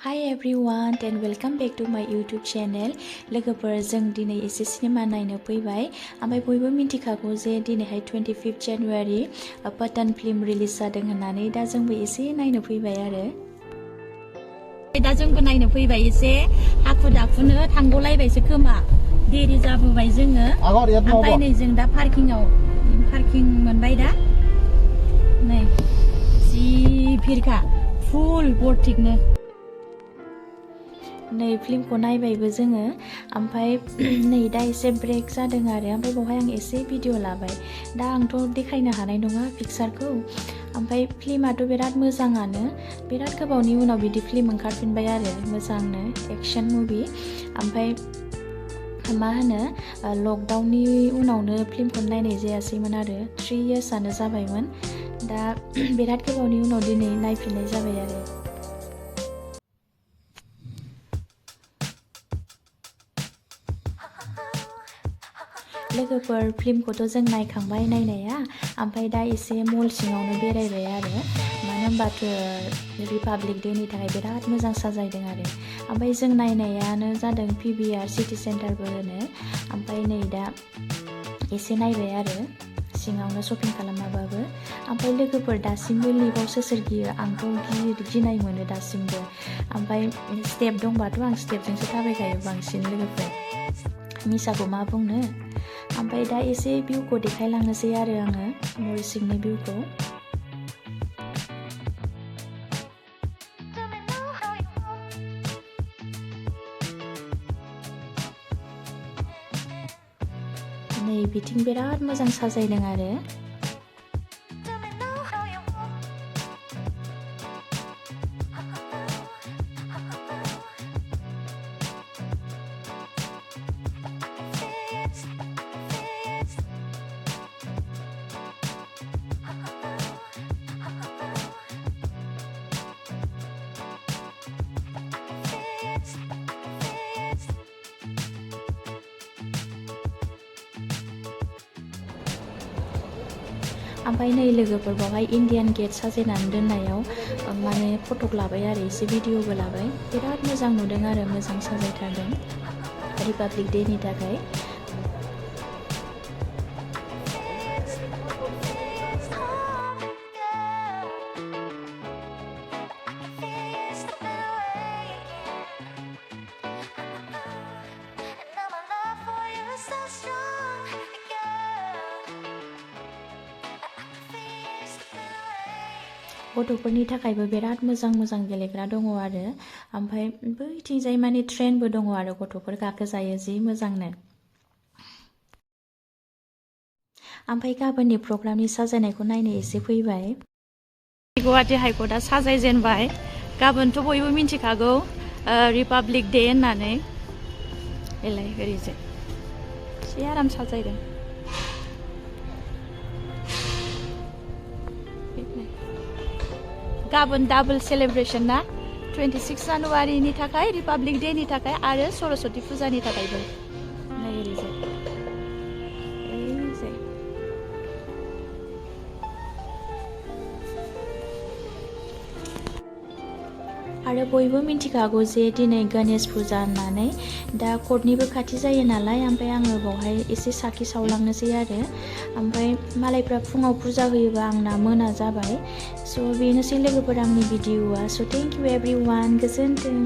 Hi everyone and welcome back to my YouTube channel. लोगोफोर जों दिनै एसे सिनेमा नायनो फैबाय ओमफ्राय बयबो मिथिखागौ जे दिनैहाय 25 जानुवारि पठान फिल्म रिलिज जादों होननानै दा जोंबो एसे नायनो फैबाय आरो दा जोंबो नायनो फैबाय एसे हाखु दाखुनो थांगलायबायसो खोमा देरि जाबोबाय जोङो ओमफ्राय नै जों दा पार्किं मोनबाय दा नै जि भिरखा फुल बर्टिकनो नै फिल्मखौ नायबायबो जोङो ओमफ्राय नै दा एसे ब्रेक जादों आरो ओमफ्राय बेवहाय आं एसे भिडिअ लाबाय दा आंथ' देखायनो हानाय नङा पिक्सारखौ ओमफ्राय फिल्माथ' बिराद मोजाङानो बिराद गोबावनि उनाव बिदि फिल्म ओंखारफिनबाय आरो मोजांनो एक्शन मुभि ओमफ्राय मा होनो लकडाउननि उनावनो फिल्मखौ नायनाय जायासैमोन आरो 3 इयार्सआनो जाबायमोन दा बिराद गोबावनि उनाव दिनै नायफिननाय जाबाय आरो लोगोफोर फिल्मखौथ' जों नायखांबाय नायनाया ओमफ्राय दा एसे मल सिङावनो बेरायबाय आरो मानो होनबाथ' रिपाब्लिक डेनि थाखाय बिराद मोजां साजायदों आरो ओमफ्राय जों नायनायानो जादों PVR सिटि सेन्टारबो होनो ओमफ्राय नै दा एसे नायबाय आरो सिङावनो शपिं खालामाबाबो ओमफ्राय लोगोफोर दासिमबो लिफ्टआव सोर गियो आंथ' गिनाय मोनो दासिमबो ओमफ्राय स्टेप दंबाथ' आं स्टेपजोंसो थाबायखायो बांसिन लोगोफोर मिसाखौ मा बुंनो ओमफ्राय दा एसे भिउखौ देखायलांनोसै आरो आङो मल सिंनि भिउखौ नै बिथिं बिराद मोजां साजायदों आरो ओमफ्राय नै लोगोफोर बावहाय इण्डियान गेट साजायनानै दोननायाव माने फटक लाबाय आरो एसे भिडिअबो लाबाय बिराद मोजां नुदों आरो मोजां साजायथारदों रिपाब्लिक डेनि थाखाय गथ'फोरनि थाखायबो बिराद मोजां गेलेग्रा दङ आरो ओमफ्राय बैथिंजाय माने ट्रेनबो दङ आरो गथ'फोर गाखोजायो जि मोजांनो ओमफ्राय गाबोननि प्रग्रामनि साजायनायखौ नायनो एसे फैबाय गुवाहाटी हाइकर्टआ साजायजेनबाय गाबोनथ' बयबो मिन्थिखागौ रिपाब्लिक डे होननानै एलाय ओरैजाय एसे आराम साजायदों गाबोन डाबल सेलिब्रेशन ना 26 जानुवारिनि थाखाय रिपाब्लिक डेनि थाखाय आरो सरस्वती फुजानि थाखायबो नै ओरैजाय आरो बयबो मिन्थिखागौ जे दिनै गणेश फुजा होननानै दा कर्टनिबो खाथि जायो नालाय ओमफ्राय आङो बावहाय एसे साखि सावलांनोसै आरो ओमफ्राय मालायफ्रा फुङाव फुजा होयोबा आंना मोना जाबाय स' बेनोसै लोगोफोर आंनि भिडिअ'आ स' थेंक इउ एभ्रिवान गोजोन्थों